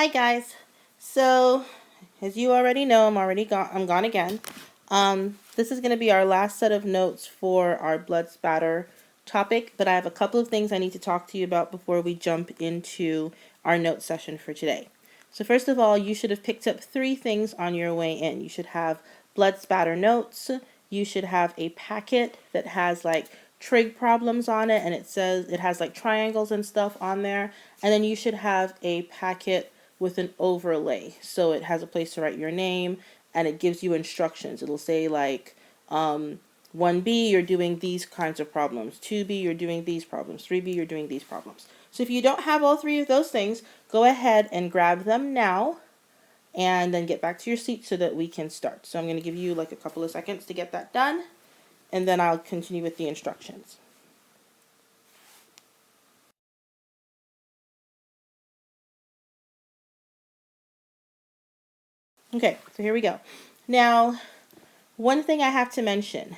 Hi guys. So, as you already know, I'm gone again. This is going to be our last set of notes for our blood spatter topic, but I have a couple of things I need to talk to you about before we jump into our note session for today. So first of all, you should have picked up 3 things on your way in. You should have blood spatter notes. You should have a packet that has like trig problems on it, and it has like triangles and stuff on there. And then you should have a packet with an overlay, so it has a place to write your name and it gives you instructions. It'll say like 1B, you're doing these kinds of problems, 2B, you're doing these problems, 3B, you're doing these problems. So if you don't have all 3 of those things, go ahead and grab them now and then get back to your seat so that we can start. So I'm going to give you like a couple of seconds to get that done, and then I'll continue with the instructions. Okay, so here we go. Now, one thing I have to mention.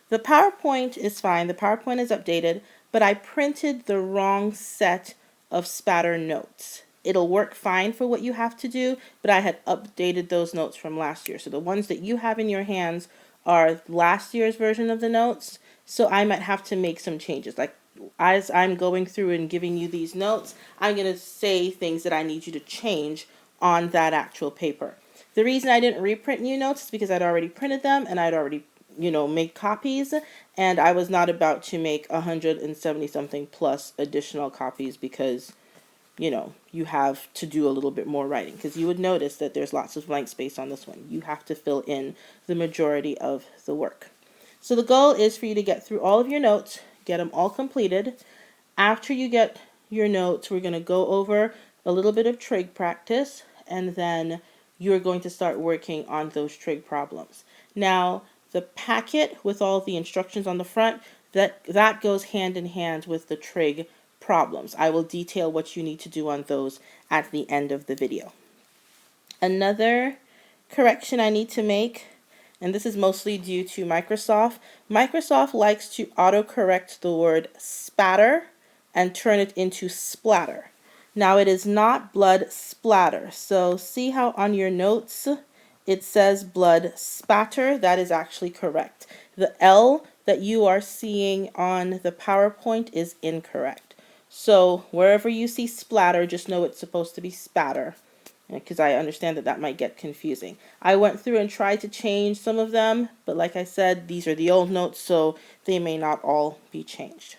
The PowerPoint is fine. The PowerPoint is updated, but I printed the wrong set of spatter notes. It'll work fine for what you have to do, but I had updated those notes from last year. So the ones that you have in your hands are last year's version of the notes. So I might have to make some changes. Like as I'm going through and giving you these notes, I'm going to say things that I need you to change on that actual paper. The reason I didn't reprint new notes is because I'd already printed them and I'd already make copies, and I was not about to make 170 something plus additional copies because you have to do a little bit more writing, because you would notice that there's lots of blank space on this one. You have to fill in the majority of the work. So the goal is for you to get through all of your notes, get them all completed. After you get your notes, we're going to go over a little bit of trig practice, and then you're going to start working on those trig problems. Now, the packet with all the instructions on the front, that goes hand in hand with the trig problems. I will detail what you need to do on those at the end of the video. Another correction I need to make, and this is mostly due to Microsoft. Microsoft likes to autocorrect the word spatter and turn it into splatter. Now it is not blood splatter. So see how on your notes it says blood spatter? That is actually correct. The L that you are seeing on the PowerPoint is incorrect. So wherever you see splatter, just know it's supposed to be spatter, because I understand that might get confusing. I went through and tried to change some of them, but like I said, these are the old notes, so they may not all be changed.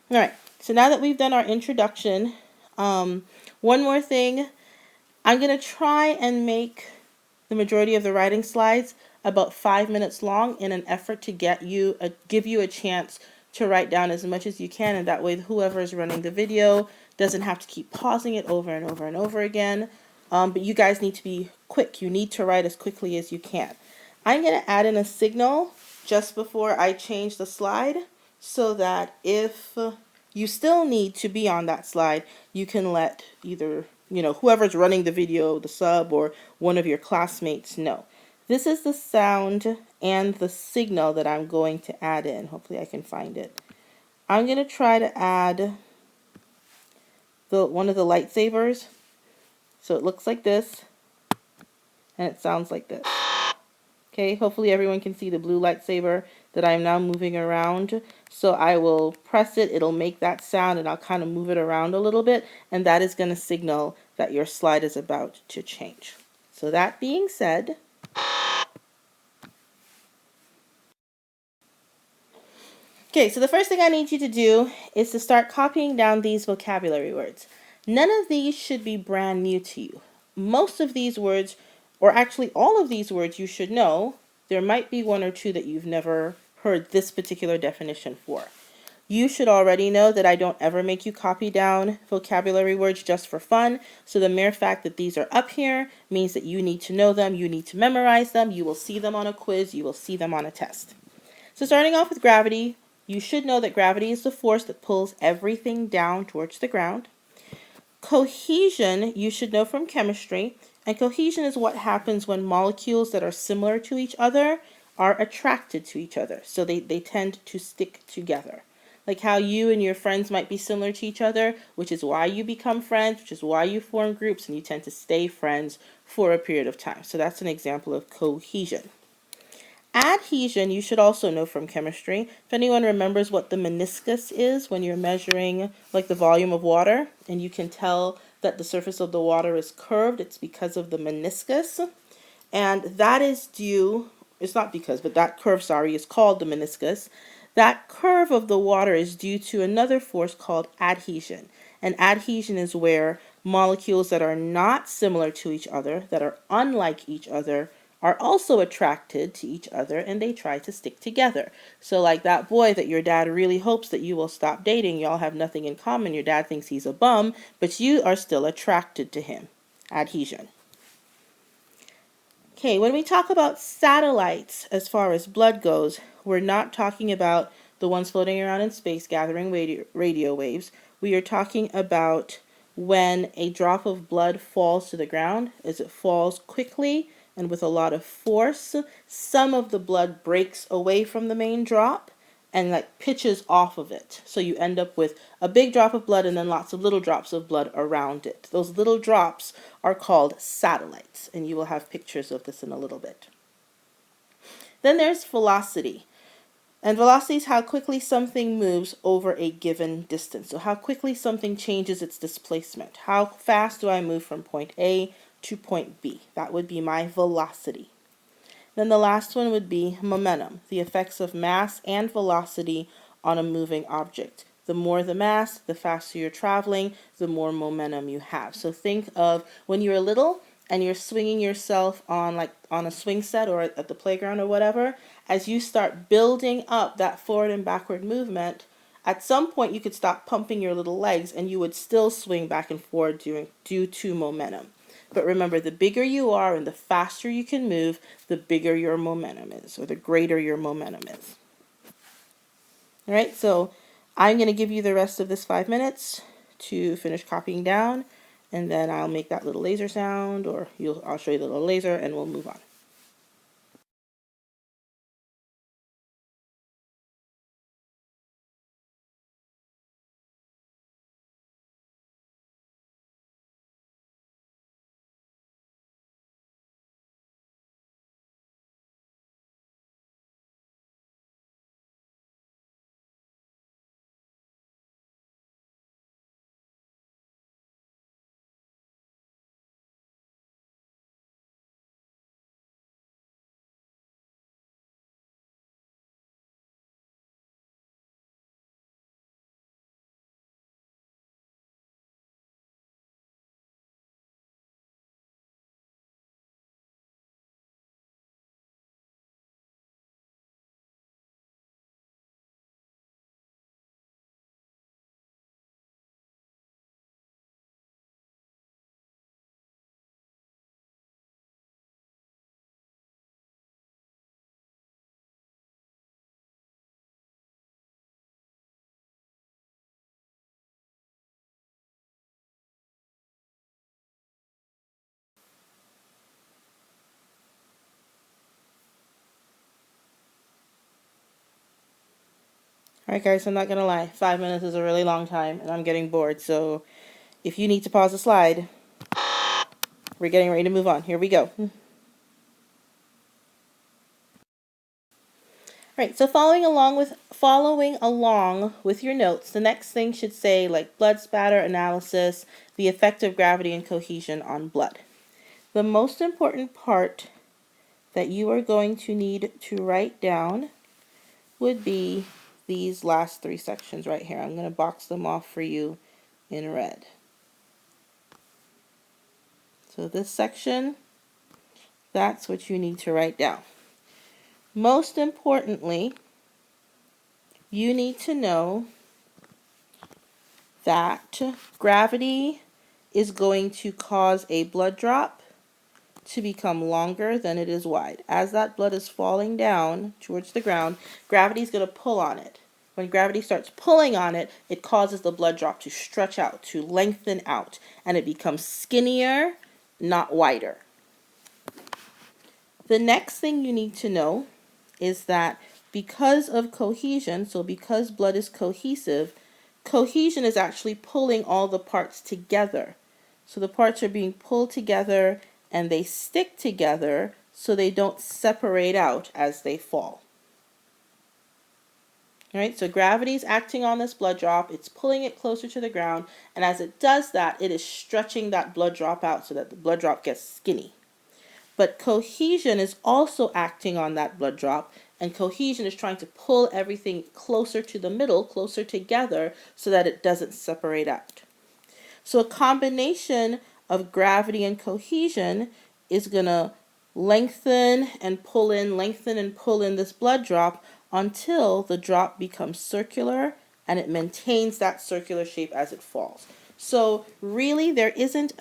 All right, so now that we've done our introduction, one more thing. I'm going to try and make the majority of the writing slides about 5 minutes long in an effort to give you a chance to write down as much as you can, and that way whoever is running the video doesn't have to keep pausing it over and over and over again. But you guys need to be quick. You need to write as quickly as you can. I'm going to add in a signal just before I change the slide, so that if you still need to be on that slide, you can let either whoever's running the video, the sub, or one of your classmates know. This is the sound and the signal that I'm going to add in. Hopefully I can find it. I'm going to try to add one of the lightsabers. So it looks like this, and it sounds like this. Okay, hopefully everyone can see the blue lightsaber that I'm now moving around. So I will press it, it'll make that sound, and I'll kind of move it around a little bit, and that is going to signal that your slide is about to change. So that being said, okay, so the first thing I need you to do is to start copying down these vocabulary words. None of these should be brand new to you. Most of these words, or actually all of these words, you should know. There might be one or two that you've never heard this particular definition for. You should already know that I don't ever make you copy down vocabulary words just for fun. So the mere fact that these are up here means that you need to know them, you need to memorize them, you will see them on a quiz, you will see them on a test. So starting off with gravity, you should know that gravity is the force that pulls everything down towards the ground. Cohesion, you should know from chemistry, and cohesion is what happens when molecules that are similar to each other are attracted to each other. So they tend to stick together. Like how you and your friends might be similar to each other, which is why you become friends, which is why you form groups and you tend to stay friends for a period of time. So that's an example of cohesion. Adhesion, you should also know from chemistry. If anyone remembers what the meniscus is when you're measuring like the volume of water and you can tell that the surface of the water is curved, it's because of the meniscus. And that is due, it's not because, but that curve, sorry, is called the meniscus. That curve of the water is due to another force called adhesion. And adhesion is where molecules that are not similar to each other, that are unlike each other, are also attracted to each other and they try to stick together. So like that boy that your dad really hopes that you will stop dating, y'all have nothing in common, your dad thinks he's a bum, but you are still attracted to him. Adhesion. Okay, when we talk about satellites as far as blood goes, we're not talking about the ones floating around in space gathering radio waves. We are talking about when a drop of blood falls to the ground, as it falls quickly and with a lot of force, some of the blood breaks away from the main drop and like pitches off of it. So you end up with a big drop of blood and then lots of little drops of blood around it. Those little drops are called satellites, and you will have pictures of this in a little bit. Then there's velocity. And velocity is how quickly something moves over a given distance. So how quickly something changes its displacement. How fast do I move from point A to point B? That would be my velocity. Then the last one would be momentum, the effects of mass and velocity on a moving object. The more the mass, the faster you're traveling, the more momentum you have. So think of when you're little and you're swinging yourself on a swing set or at the playground or whatever. As you start building up that forward and backward movement, at some point you could stop pumping your little legs and you would still swing back and forward due to momentum. But remember, the bigger you are and the faster you can move, the bigger your momentum is, or the greater your momentum is. All right, so I'm going to give you the rest of this 5 minutes to finish copying down, and then I'll make that little laser sound, or I'll show you the little laser, and we'll move on. All right, guys, I'm not going to lie. 5 minutes is a really long time, and I'm getting bored. So if you need to pause the slide, we're getting ready to move on. Here we go. Right, so following along with your notes, the next thing should say like blood spatter analysis, the effect of gravity and cohesion on blood. The most important part that you are going to need to write down would be these last 3 sections right here. I'm going to box them off for you in red. So this section, that's what you need to write down. Most importantly, you need to know that gravity is going to cause a blood drop to become longer than it is wide. As that blood is falling down towards the ground, gravity is going to pull on it. When gravity starts pulling on it, it causes the blood drop to stretch out, to lengthen out, and it becomes skinnier, not wider. The next thing you need to know is that because of cohesion, so because blood is cohesive, cohesion is actually pulling all the parts together. So the parts are being pulled together and they stick together so they don't separate out as they fall. All right, so gravity is acting on this blood drop, it's pulling it closer to the ground, and as it does that, it is stretching that blood drop out so that the blood drop gets skinny. But cohesion is also acting on that blood drop, and cohesion is trying to pull everything closer to the middle, closer together, so that it doesn't separate out. So a combination of gravity and cohesion is going to lengthen and pull in this blood drop until the drop becomes circular and it maintains that circular shape as it falls. So really there isn't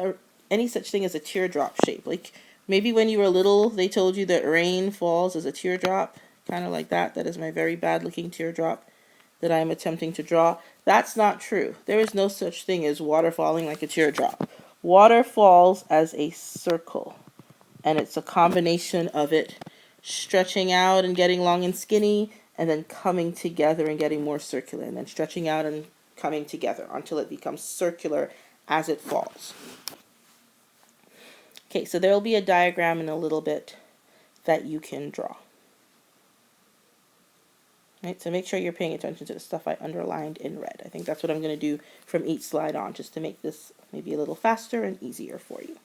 any such thing as a teardrop shape. Like maybe when you were little they told you that rain falls as a teardrop, kind of like that. That is my very bad looking teardrop that I am attempting to draw. That's not true. There is no such thing as water falling like a teardrop. Water falls as a circle, and it's a combination of it stretching out and getting long and skinny, and then coming together and getting more circular, and then stretching out and coming together until it becomes circular as it falls. Okay, so there will be a diagram in a little bit that you can draw. Right, so make sure you're paying attention to the stuff I underlined in red. I think that's what I'm going to do from each slide on, just to make this maybe a little faster and easier for you.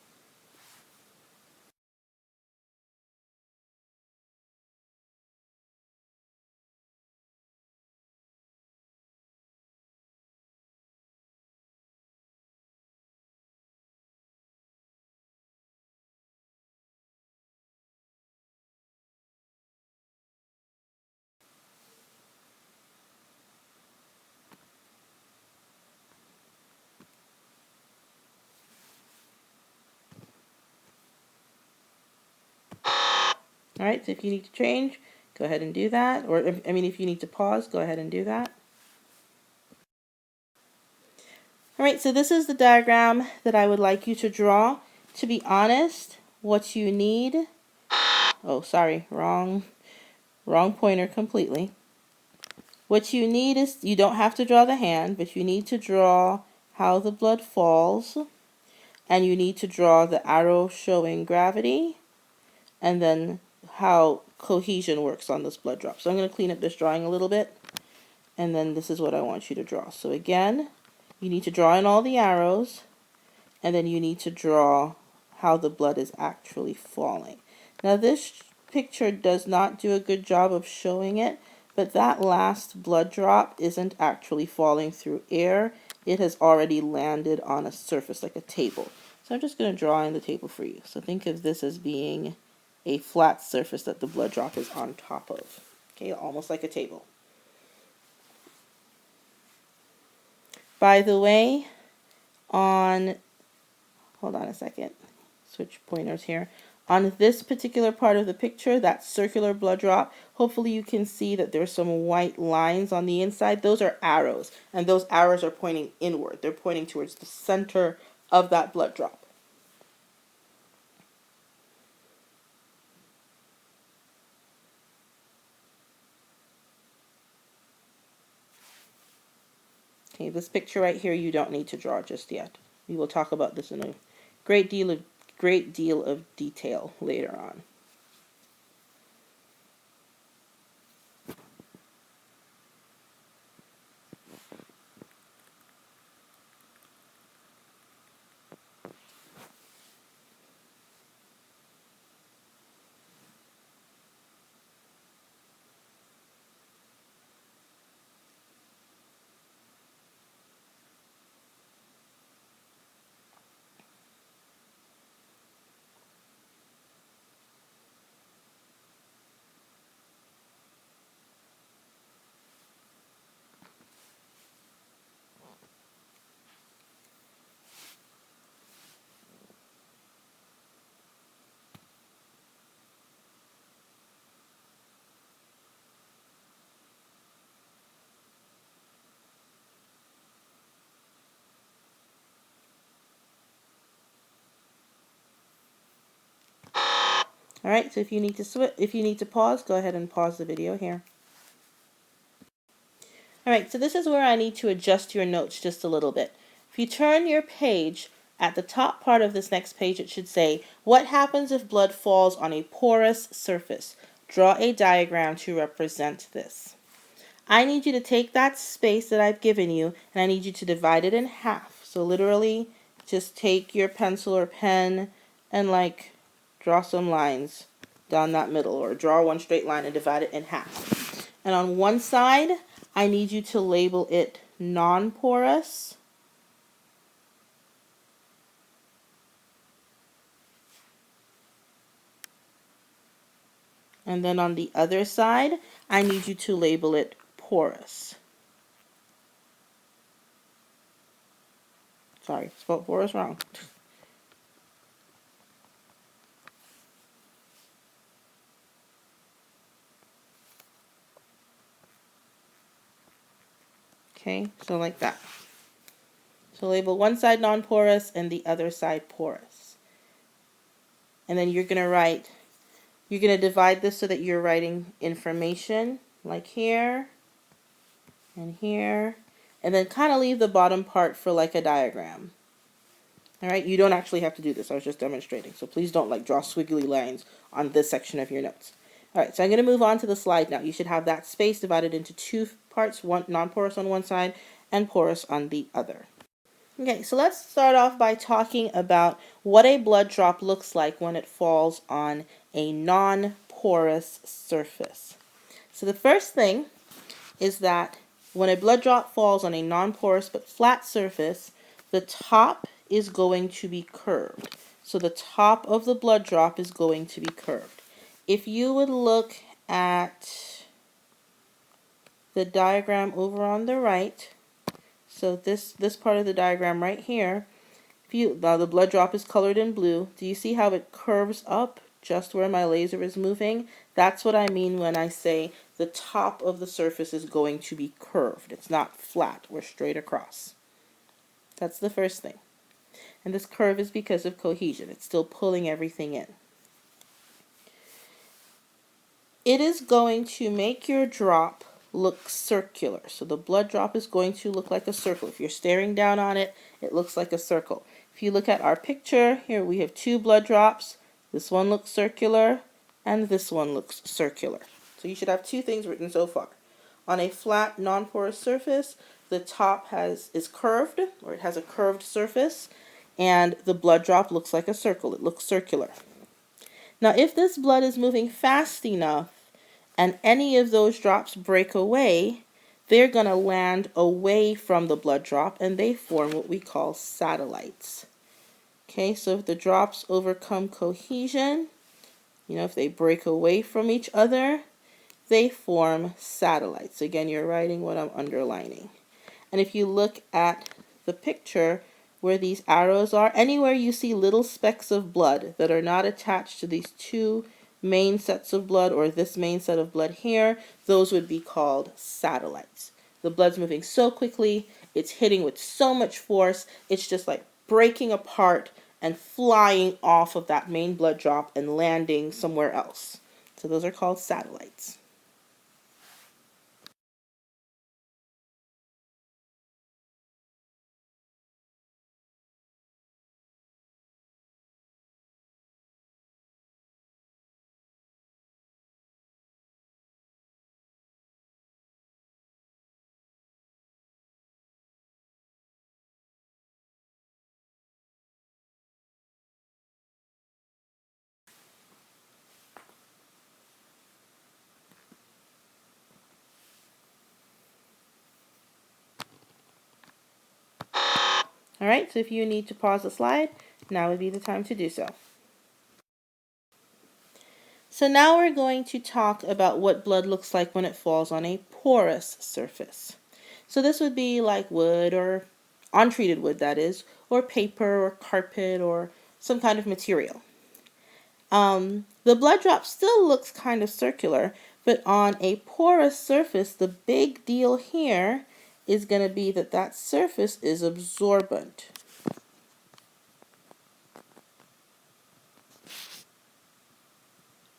All right, so if you need to change, go ahead and do that. Or, if you need to pause, go ahead and do that. All right, so this is the diagram that I would like you to draw. To be honest, what you need, oh, sorry, wrong pointer completely. What you need is, you don't have to draw the hand, but you need to draw how the blood falls, and you need to draw the arrow showing gravity, and then how cohesion works on this blood drop. So I'm going to clean up this drawing a little bit, and then this is what I want you to draw. So again, you need to draw in all the arrows, and then you need to draw how the blood is actually falling. Now this picture does not do a good job of showing it, but that last blood drop isn't actually falling through air. It has already landed on a surface like a table. So I'm just going to draw in the table for you. So think of this as being a flat surface that the blood drop is on top of. Okay, almost like a table. By the way, hold on a second, switch pointers here. On this particular part of the picture, that circular blood drop, hopefully you can see that there's some white lines on the inside. Those are arrows, and those arrows are pointing inward. They're pointing towards the center of that blood drop. Okay, this picture right here you don't need to draw just yet. We will talk about this in a great deal of detail later on. All right, so if you need to pause, go ahead and pause the video here. All right, so this is where I need to adjust your notes just a little bit. If you turn your page, at the top part of this next page, it should say, what happens if blood falls on a porous surface? Draw a diagram to represent this. I need you to take that space that I've given you, and I need you to divide it in half. So literally, just take your pencil or pen and draw some lines down that middle, or draw one straight line and divide it in half. And on one side, I need you to label it non-porous. And then on the other side, I need you to label it porous. Sorry, spelled porous wrong. Okay, so like that. So label one side non-porous and the other side porous. And then you're going to divide this so that you're writing information like here and here. And then kind of leave the bottom part for like a diagram. All right, you don't actually have to do this. I was just demonstrating. So please don't draw squiggly lines on this section of your notes. All right, so I'm going to move on to the slide now. You should have that space divided into two parts, one non-porous on one side and porous on the other. Okay, so let's start off by talking about what a blood drop looks like when it falls on a non-porous surface. So the first thing is that when a blood drop falls on a non-porous but flat surface, the top is going to be curved. So the top of the blood drop is going to be curved. If you would look at the diagram over on the right, so this part of the diagram right here, the blood drop is colored in blue. Do you see how it curves up just where my laser is moving? That's what I mean when I say the top of the surface is going to be curved. It's not flat or straight across. That's the first thing. And this curve is because of cohesion. It's still pulling everything in. It is going to make your drop look circular. So the blood drop is going to look like a circle. If you're staring down on it, it looks like a circle. If you look at our picture, here we have two blood drops. This one looks circular, and this one looks circular. So you should have two things written so far. On a flat, non-porous surface, the top is curved, or it has a curved surface, and the blood drop looks like a circle. It looks circular. Now, if this blood is moving fast enough and any of those drops break away, they're going to land away from the blood drop and they form what we call satellites. Okay, so if the drops overcome cohesion, if they break away from each other, they form satellites. Again, you're writing what I'm underlining. And if you look at the picture where these arrows are, anywhere you see little specks of blood that are not attached to these two main sets of blood or this main set of blood here, those would be called satellites. The blood's moving so quickly, it's hitting with so much force, it's just like breaking apart and flying off of that main blood drop and landing somewhere else. So those are called satellites. All right, so if you need to pause the slide, now would be the time to do so. So now we're going to talk about what blood looks like when it falls on a porous surface. So this would be like wood, or untreated wood that is, or paper or carpet or some kind of material. The blood drop still looks kind of circular, but on a porous surface, the big deal here is going to be that that surface is absorbent.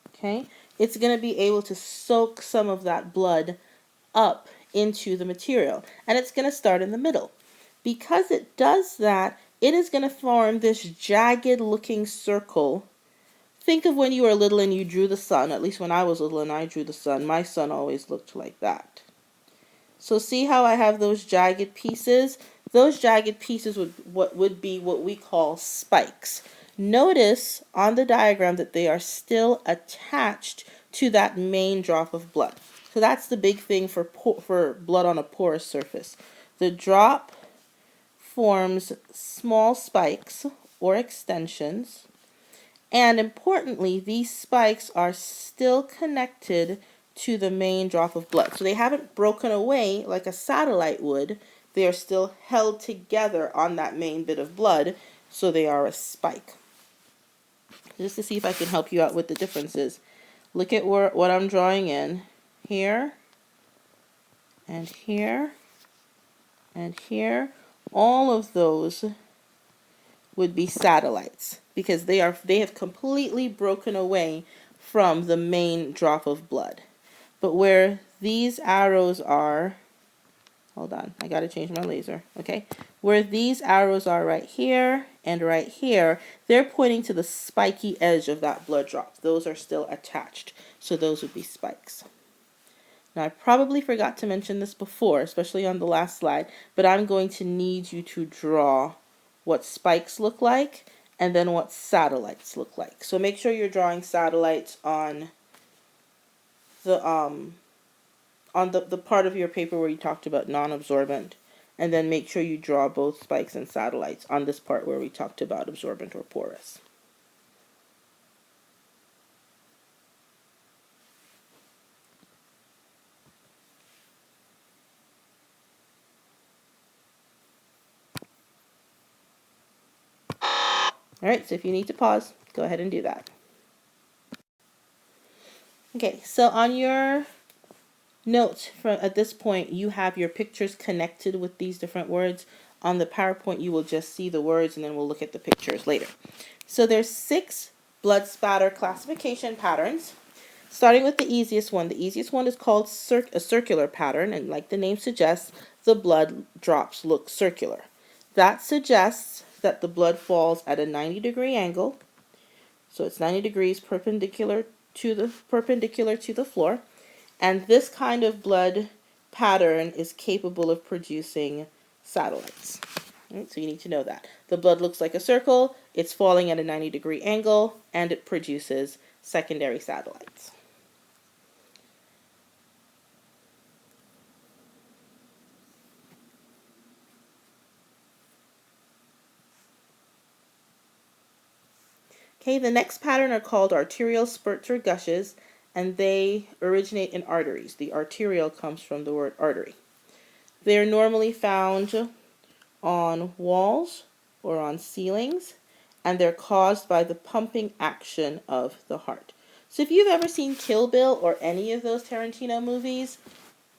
Okay, it's going to be able to soak some of that blood up into the material. And it's going to start in the middle. Because it does that, it is going to form this jagged looking circle. Think of when you were little and you drew the sun. At least when I was little and I drew the sun, my sun always looked like that. So see how I have those jagged pieces? Those jagged pieces would be what we call spikes. Notice on the diagram that they are still attached to that main drop of blood. So that's the big thing for blood on a porous surface. The drop forms small spikes or extensions, and importantly, these spikes are still connected to the main drop of blood. So they haven't broken away like a satellite would. They are still held together on that main bit of blood, so they are a spike. Just to see if I can help you out with the differences. Look at what I'm drawing in here, and here, and here. All of those would be satellites because they have completely broken away from the main drop of blood. But where these arrows are, hold on, I gotta change my laser, okay? Where these arrows are right here and right here, they're pointing to the spiky edge of that blood drop. Those are still attached, so those would be spikes. Now, I probably forgot to mention this before, especially on the last slide, but I'm going to need you to draw what spikes look like and then what satellites look like. So make sure you're drawing satellites on the part of your paper where you talked about non-absorbent, and then make sure you draw both spikes and satellites on this part where we talked about absorbent or porous. Alright, so if you need to pause, go ahead and do that. Okay, so on your notes at this point, you have your pictures connected with these different words. On the PowerPoint, you will just see the words and then we'll look at the pictures later. So there's 6 blood spatter classification patterns, starting with the easiest one. The easiest one is called a circular pattern, and like the name suggests, the blood drops look circular. That suggests that the blood falls at a 90-degree angle. So it's 90 degrees perpendicular to the floor. And this kind of blood pattern is capable of producing satellites. Right, so you need to know that. The blood looks like a circle, it's falling at a 90-degree angle, and it produces secondary satellites. Okay, the next pattern are called arterial spurts or gushes, and they originate in arteries. The arterial comes from the word artery. They are normally found on walls or on ceilings, and they're caused by the pumping action of the heart. So if you've ever seen Kill Bill or any of those Tarantino movies,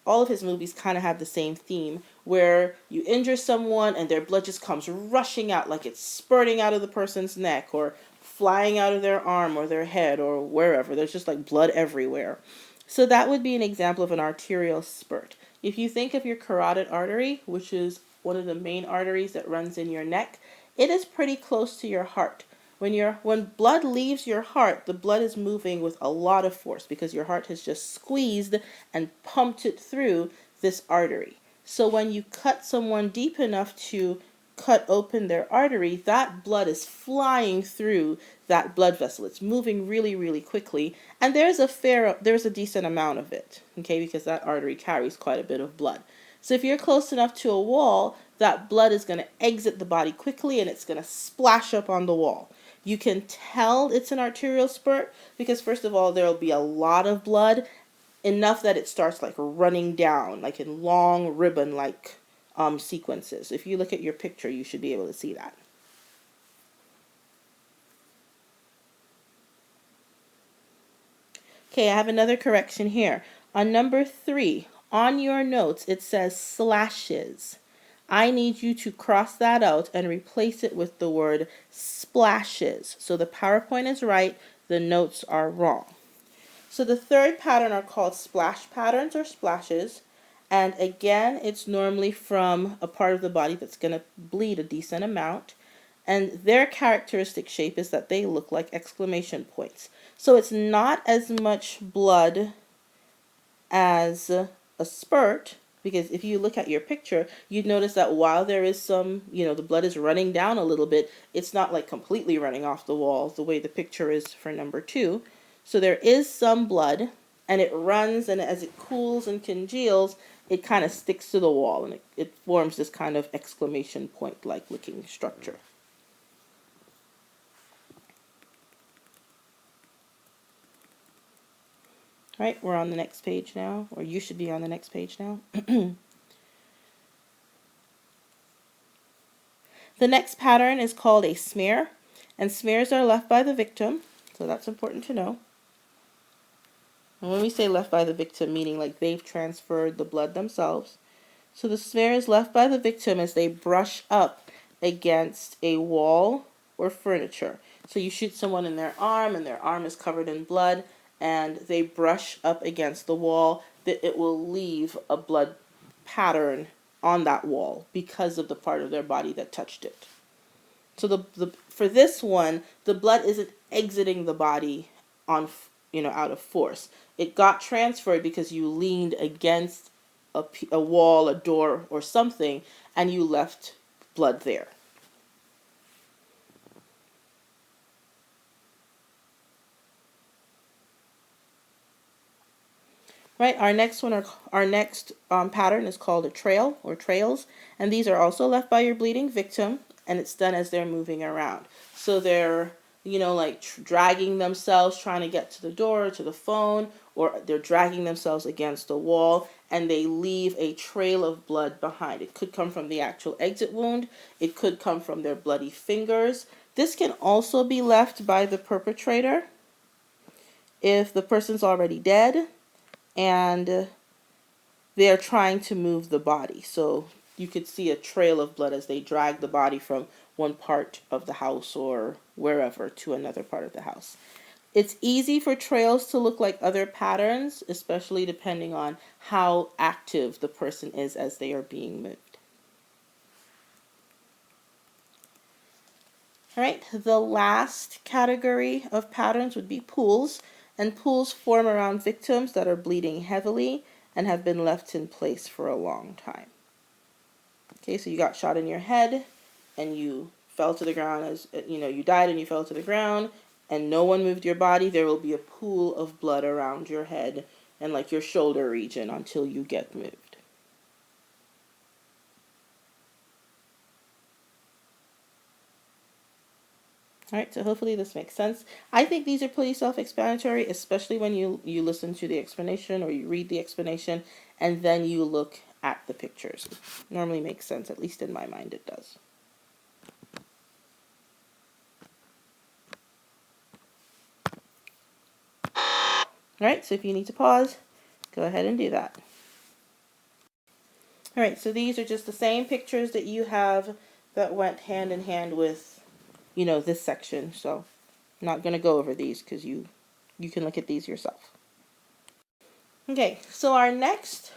all of his movies kind of have the same theme, where you injure someone and their blood just comes rushing out, like it's spurting out of the person's neck or flying out of their arm or their head or wherever. There's just like blood everywhere. So that would be an example of an arterial spurt. If you think of your carotid artery, which is one of the main arteries that runs in your neck, it is pretty close to your heart. When blood leaves your heart, the blood is moving with a lot of force because your heart has just squeezed and pumped it through this artery. So when you cut someone deep enough to cut open their artery, that blood is flying through that blood vessel. It's moving really, really quickly, and there's a decent amount of it, okay, because that artery carries quite a bit of blood. So if you're close enough to a wall, that blood is going to exit the body quickly and it's going to splash up on the wall. You can tell it's an arterial spurt because, first of all, there will be a lot of blood, enough that it starts like running down, like in long ribbon-like sequences. If you look at your picture, you should be able to see that. Okay, I have another correction here. On number 3, on your notes, it says slashes. I need you to cross that out and replace it with the word splashes. So the PowerPoint is right, the notes are wrong. So the third pattern are called splash patterns or splashes, And again, it's normally from a part of the body that's going to bleed a decent amount. And their characteristic shape is that they look like exclamation points. So it's not as much blood as a spurt, because if you look at your picture, you'd notice that while there is some, the blood is running down a little bit, it's not like completely running off the wall the way the picture is for number 2. So there is some blood, and it runs, and as it cools and congeals, it kind of sticks to the wall, and it forms this kind of exclamation point like looking structure. All right, we're on the next page now, or you should be on the next page now. The next pattern is called a smear, and smears are left by the victim, so that's important to know. And when we say left by the victim, meaning like they've transferred the blood themselves. So the smear is left by the victim as they brush up against a wall or furniture. So you shoot someone in their arm, and their arm is covered in blood, and they brush up against the wall, that it will leave a blood pattern on that wall because of the part of their body that touched it. So for this one, the blood isn't exiting the body on out of force. It got transferred because you leaned against a wall, a door, or something, and you left blood there. Right, our next pattern is called a trail or trails, and these are also left by your bleeding victim, and it's done as they're moving around. So they're, like dragging themselves, trying to get to the door, to the phone, or they're dragging themselves against the wall, and they leave a trail of blood behind. It could come from the actual exit wound. It could come from their bloody fingers. This can also be left by the perpetrator if the person's already dead and they're trying to move the body. So you could see a trail of blood as they drag the body from one part of the house or wherever to another part of the house. It's easy for trails to look like other patterns, especially depending on how active the person is as they are being moved. All right, the last category of patterns would be pools, and pools form around victims that are bleeding heavily and have been left in place for a long time. Okay, so you got shot in your head and you fell to the ground as, you died and you fell to the ground and no one moved your body. There will be a pool of blood around your head and like your shoulder region until you get moved. All right, so hopefully this makes sense. I think these are pretty self-explanatory, especially when you listen to the explanation or you read the explanation and then you look at the pictures. It normally makes sense, at least in my mind it does. All right, so if you need to pause, go ahead and do that. All right, so these are just the same pictures that you have that went hand in hand with, this section. So I'm not going to go over these because you can look at these yourself. Okay, so our next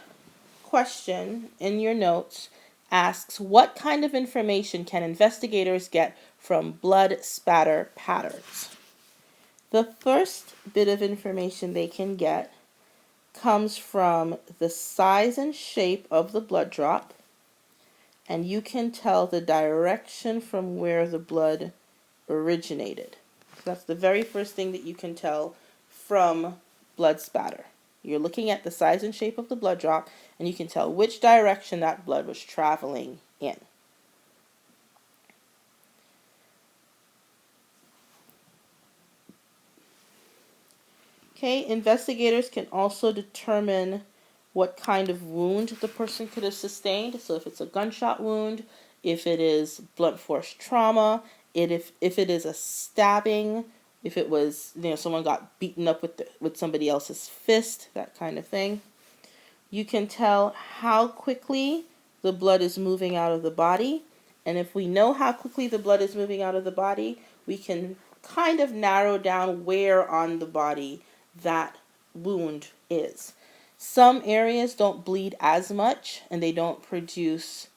question in your notes asks, what kind of information can investigators get from blood spatter patterns? The first bit of information they can get comes from the size and shape of the blood drop, and you can tell the direction from where the blood originated. So that's the very first thing that you can tell from blood spatter. You're looking at the size and shape of the blood drop, and you can tell which direction that blood was traveling in. Okay, investigators can also determine what kind of wound the person could have sustained. So if it's a gunshot wound, if it is blunt force trauma, if it is a stabbing, if it was, someone got beaten up with somebody else's fist, that kind of thing. You can tell how quickly the blood is moving out of the body. And if we know how quickly the blood is moving out of the body, we can kind of narrow down where on the body that wound is. Some areas don't bleed as much and they don't produce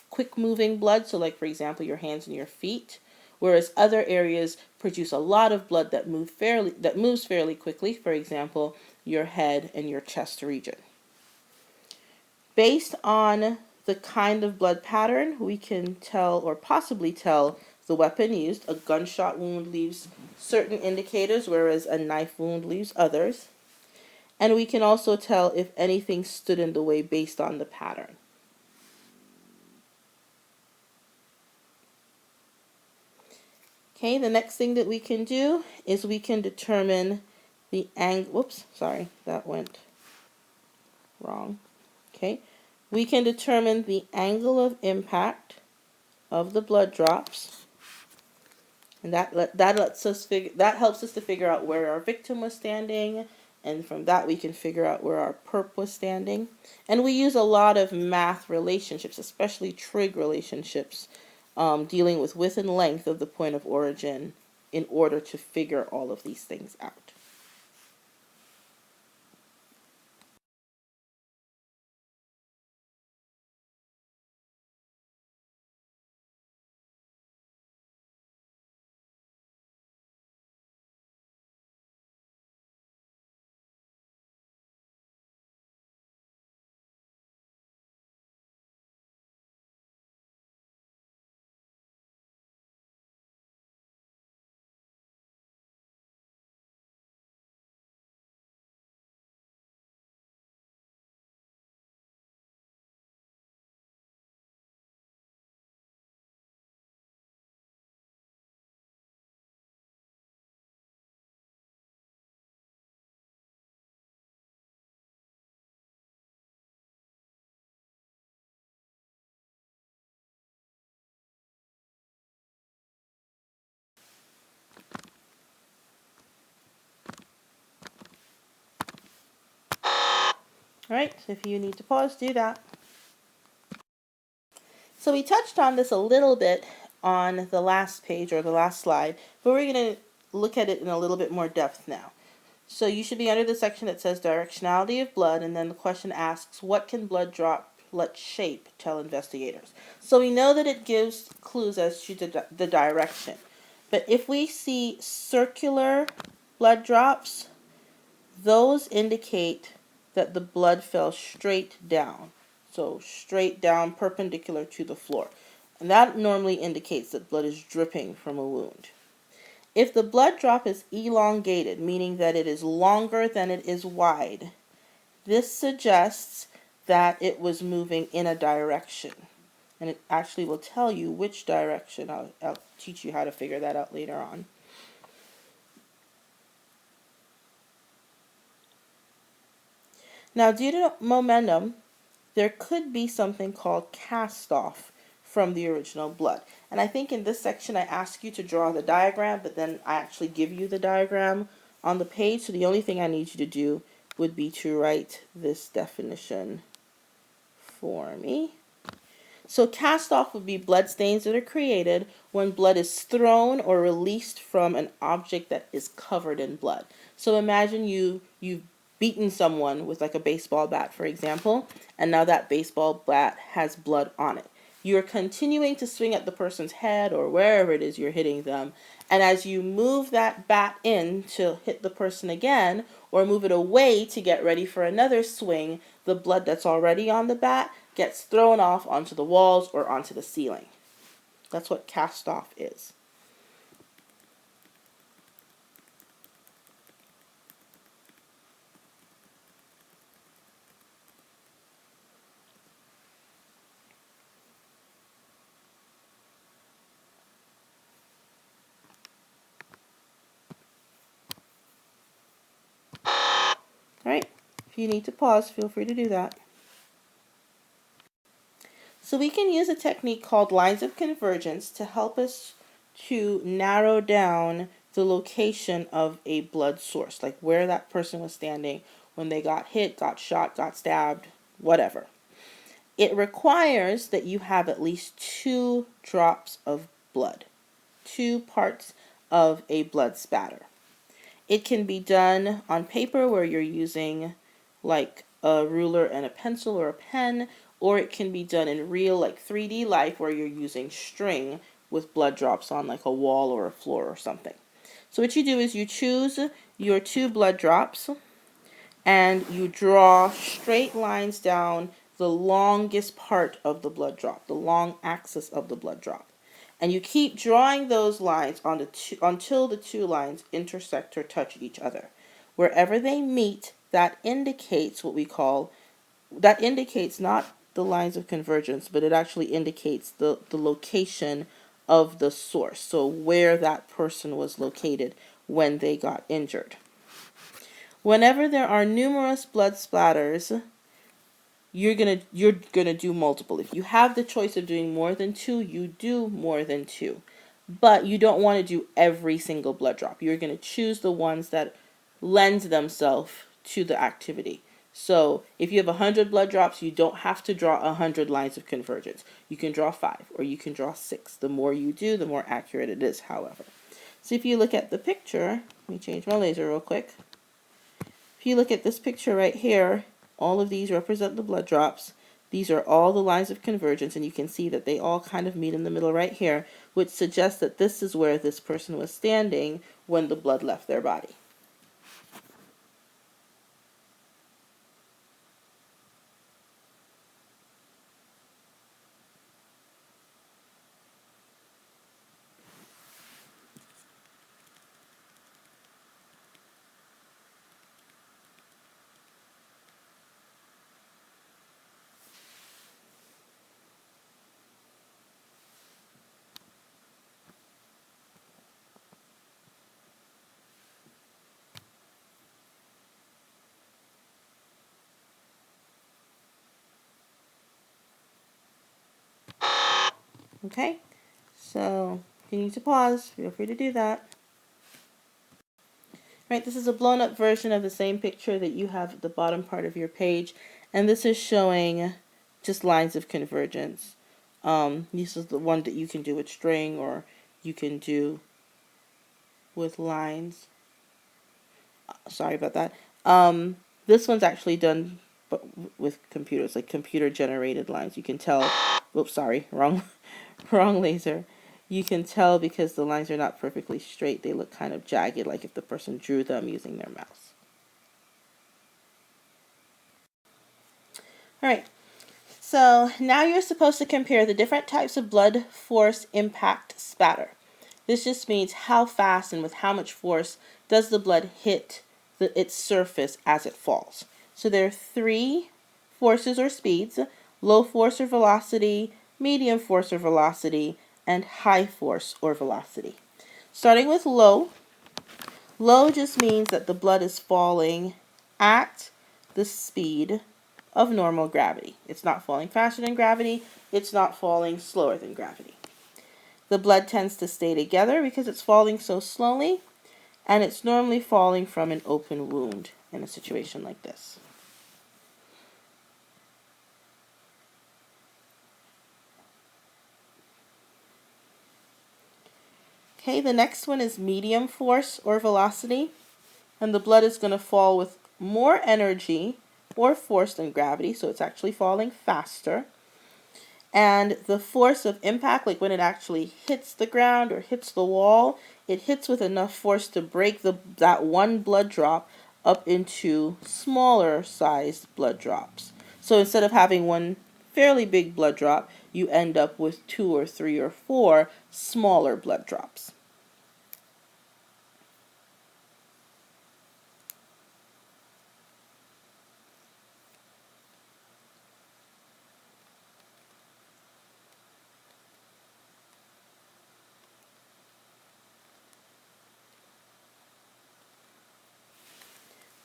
quick moving blood, so like for example your hands and your feet, whereas other areas produce a lot of blood that moves fairly quickly, for example your head and your chest region. Based on the kind of blood pattern, we can tell or possibly tell the weapon used. A gunshot wound leaves certain indicators, whereas a knife wound leaves others. And we can also tell if anything stood in the way based on the pattern. Okay, the next thing that we can do is we can determine the angle. Whoops, sorry, that went wrong. Okay, we can determine the angle of impact of the blood drops, and that helps us to figure out where our victim was standing, and from that we can figure out where our perp was standing. And we use a lot of math relationships, especially trig relationships, dealing with width and length of the point of origin in order to figure all of these things out. All right, so if you need to pause, do that. So we touched on this a little bit on the last page or the last slide, but we're going to look at it in a little bit more depth now. So you should be under the section that says directionality of blood, and then the question asks, what can blood droplet shape tell investigators? So we know that it gives clues as to the direction. But if we see circular blood drops, those indicate that the blood fell straight down. So straight down, perpendicular to the floor. And that normally indicates that blood is dripping from a wound. If the blood drop is elongated, meaning that it is longer than it is wide, this suggests that it was moving in a direction. And it actually will tell you which direction. I'll teach you how to figure that out later on. Now, due to momentum, there could be something called cast off from the original blood. And I think in this section I ask you to draw the diagram, but then I actually give you the diagram on the page. So the only thing I need you to do would be to write this definition for me. So cast off would be blood stains that are created when blood is thrown or released from an object that is covered in blood. So imagine you've beaten someone with like a baseball bat, for example, and now that baseball bat has blood on it. You're continuing to swing at the person's head or wherever it is you're hitting them, and as you move that bat in to hit the person again or move it away to get ready for another swing, the blood that's already on the bat gets thrown off onto the walls or onto the ceiling. That's what cast off is. All right, if you need to pause, feel free to do that. So we can use a technique called lines of convergence to help us to narrow down the location of a blood source, like where that person was standing when they got hit, got shot, got stabbed, whatever. It requires that you have at least 2 drops of blood, 2 parts of a blood spatter. It can be done on paper where you're using like a ruler and a pencil or a pen, or it can be done in real, like 3D life, where you're using string with blood drops on like a wall or a floor or something. So what you do is you choose your 2 blood drops and you draw straight lines down the longest part of the blood drop, the long axis of the blood drop. And you keep drawing those lines on until the 2 lines intersect or touch each other. Wherever they meet, that indicates that indicates not the lines of convergence, but it actually indicates the location of the source. So where that person was located when they got injured. Whenever there are numerous blood splatters, you're gonna do multiple. If you have the choice of doing more than 2, you do more than 2. But you don't want to do every single blood drop. You're gonna choose the ones that lend themselves to the activity. So if you have 100 blood drops, you don't have to draw 100 lines of convergence. You can draw 5 or you can draw 6. The more you do, the more accurate it is, however. So if you look at the picture, let me change my laser real quick. If you look at this picture right here, all of these represent the blood drops. These are all the lines of convergence, and you can see that they all kind of meet in the middle right here, which suggests that this is where this person was standing when the blood left their body. Okay? So, if you need to pause, feel free to do that. Right, this is a blown up version of the same picture that you have at the bottom part of your page, and this is showing just lines of convergence. This is the one that you can do with string, or you can do with lines. Sorry about that. This one's actually done with computers, like computer generated lines. You can tell, oops, sorry, wrong laser. You can tell because the lines are not perfectly straight. They look kind of jagged, like if the person drew them using their mouse. All right, so now you're supposed to compare the different types of blood force impact spatter. This just means how fast and with how much force does the blood hit its surface as it falls. So there are 3 forces or speeds: low force or velocity, medium force or velocity, and high force or velocity. Starting with low, low just means that the blood is falling at the speed of normal gravity. It's not falling faster than gravity, it's not falling slower than gravity. The blood tends to stay together because it's falling so slowly, and it's normally falling from an open wound in a situation like this. Okay, the next one is medium force or velocity, and the blood is going to fall with more energy or force than gravity, so it's actually falling faster. And the force of impact, like when it actually hits the ground or hits the wall, it hits with enough force to break that one blood drop up into smaller sized blood drops. So instead of having one fairly big blood drop, you end up with 2 or 3 or 4 smaller blood drops.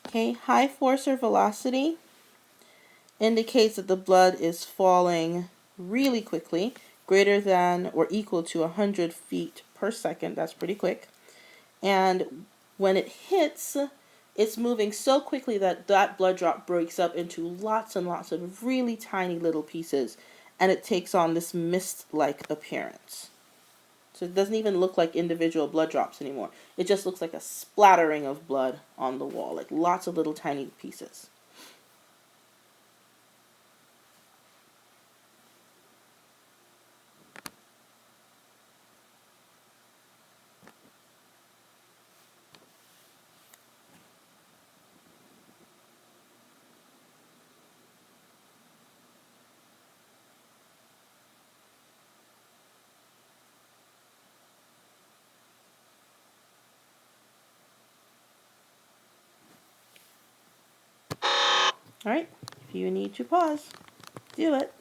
Okay, high force or velocity indicates that the blood is falling really quickly, greater than or equal to 100 feet per second. That's pretty quick. And when it hits, it's moving so quickly that that blood drop breaks up into lots and lots of really tiny little pieces, and it takes on this mist-like appearance. So it doesn't even look like individual blood drops anymore. It just looks like a splattering of blood on the wall, like lots of little tiny pieces. All right, if you need to pause, do it.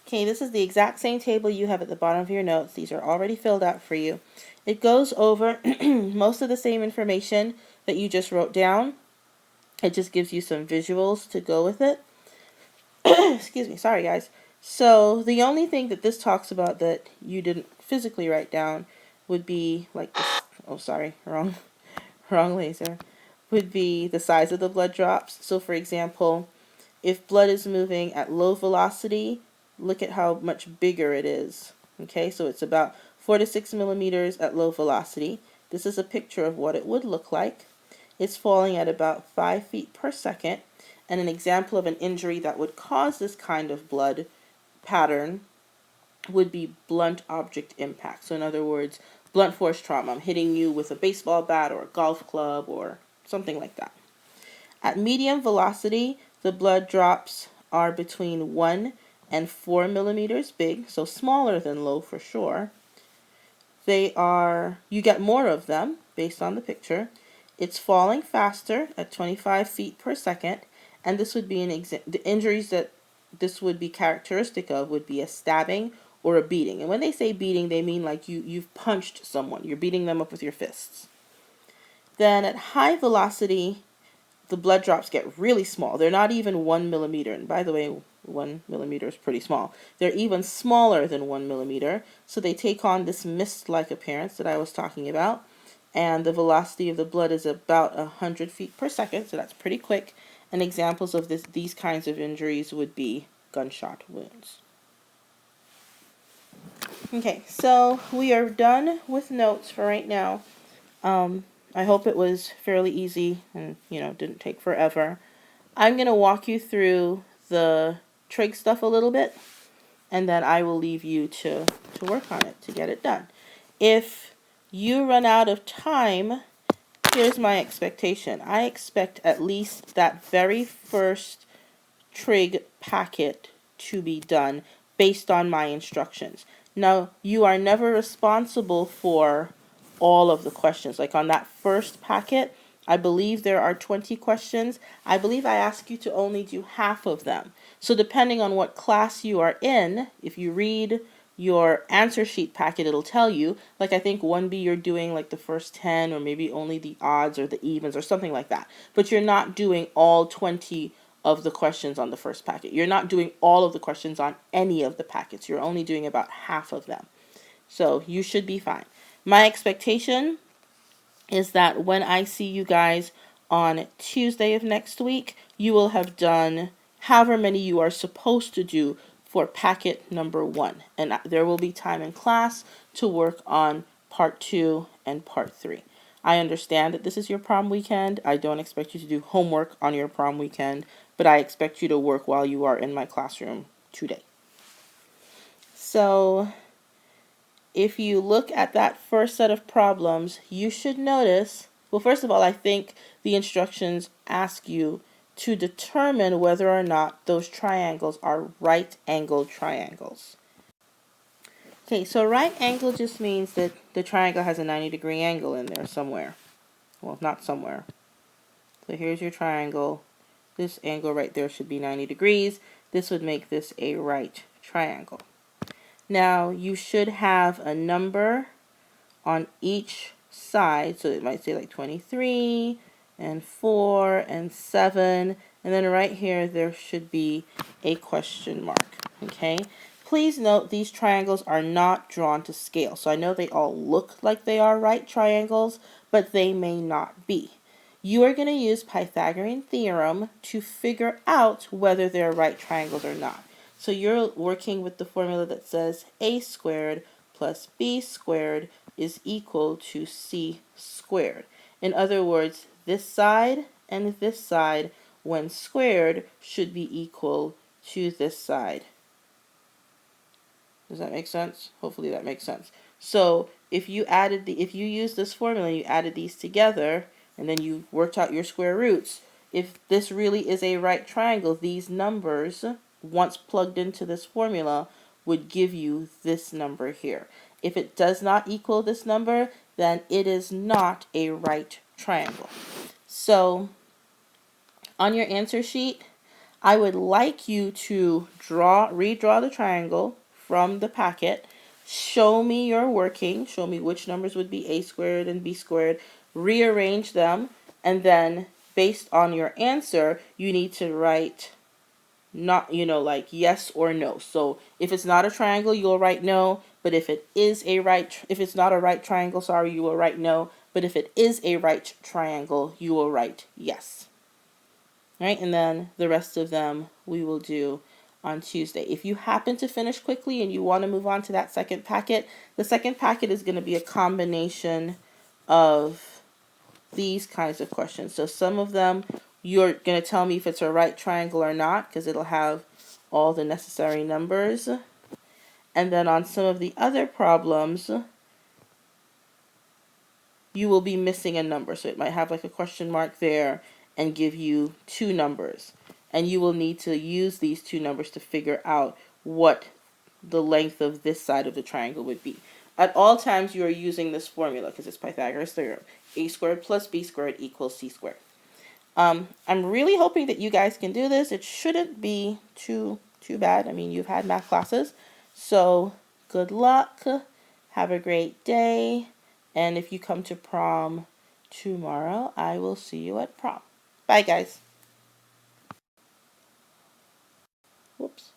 Okay, this is the exact same table you have at the bottom of your notes. These are already filled out for you. It goes over most of the same information that you just wrote down. It just gives you some visuals to go with it. Excuse me, sorry guys. So the only thing that this talks about that you didn't physically write down would be like this. Oh, sorry, wrong laser. Would be the size of the blood drops. So for example, if blood is moving at low velocity, look at how much bigger it is. Okay, so it's about 4 to 6 millimeters at low velocity. This is a picture of what it would look like. It's falling at about 5 feet per second. And an example of an injury that would cause this kind of blood pattern would be blunt object impact. So in other words, blunt force trauma. I'm hitting you with a baseball bat or a golf club or something like that. At medium velocity, the blood drops are between 1 and 4 millimeters big, so smaller than low for sure. You get more of them based on the picture. It's falling faster at 25 feet per second, and this would be the injuries that this would be characteristic of would be a stabbing or a beating. And when they say beating, they mean like you've punched someone. You're beating them up with your fists. Then at high velocity, the blood drops get really small. They're not even 1 millimeter. And by the way, 1 millimeter is pretty small. They're even smaller than 1 millimeter. So they take on this mist-like appearance that I was talking about. And the velocity of the blood is about 100 feet per second. So that's pretty quick. And examples of these kinds of injuries would be gunshot wounds. Okay, so we are done with notes for right now. I hope it was fairly easy and, didn't take forever. I'm going to walk you through the trig stuff a little bit, and then I will leave you to work on it, to get it done. If you run out of time, here's my expectation. I expect at least that very first trig packet to be done based on my instructions. Now, you are never responsible for all of the questions. Like on that first packet, I believe there are 20 questions. I believe I ask you to only do half of them. So depending on what class you are in, if you read your answer sheet packet, it'll tell you, like I think 1B you're doing like the first 10 or maybe only the odds or the evens or something like that. But you're not doing all 20 of the questions on the first packet. You're not doing all of the questions on any of the packets. You're only doing about half of them. So you should be fine. My expectation is that when I see you guys on Tuesday of next week, you will have done however many you are supposed to do for packet number 1. And there will be time in class to work on part 2 and part 3. I understand that this is your prom weekend. I don't expect you to do homework on your prom weekend, but I expect you to work while you are in my classroom today. So if you look at that first set of problems, you should notice, well, first of all, I think the instructions ask you to determine whether or not those triangles are right-angled triangles. Okay, so right angle just means that the triangle has a 90-degree angle in there somewhere. Well, not somewhere. So here's your triangle. This angle right there should be 90 degrees. This would make this a right triangle. Now, you should have a number on each side. So it might say like 23 and 4 and 7. And then right here, there should be a question mark. Okay. Please note these triangles are not drawn to scale. So I know they all look like they are right triangles, but they may not be. You are going to use Pythagorean theorem to figure out whether they're right triangles or not. So you're working with the formula that says a squared plus b squared is equal to c squared. In other words, this side and this side, when squared, should be equal to this side. Does that make sense? Hopefully that makes sense. So if you use this formula, you added these together, and then you worked out your square roots, if this really is a right triangle, these numbers, once plugged into this formula, would give you this number here. If it does not equal this number, then it is not a right triangle. So On your answer sheet, I would like you to redraw the triangle from the packet. Show me your working. Show me which numbers would be a squared and b squared. Rearrange them, and then based on your answer, you need to write not, like yes or no. So if it's not a triangle, you'll write no. But if it's not a right triangle, sorry, you will write no. But if it is a right triangle, you will write yes. Right, and then the rest of them we will do on Tuesday. If you happen to finish quickly and you want to move on to that second packet, the second packet is going to be a combination of these kinds of questions. So some of them you're going to tell me if it's a right triangle or not, because it'll have all the necessary numbers. And then on some of the other problems, you will be missing a number. So it might have like a question mark there and give you two numbers. And you will need to use these two numbers to figure out what the length of this side of the triangle would be. At all times, you are using this formula because it's Pythagoras theorem. A squared plus b squared equals c squared. I'm really hoping that you guys can do this. It shouldn't be too bad. I mean, you've had math classes. So good luck. Have a great day. And if you come to prom tomorrow, I will see you at prom. Bye, guys. Whoops.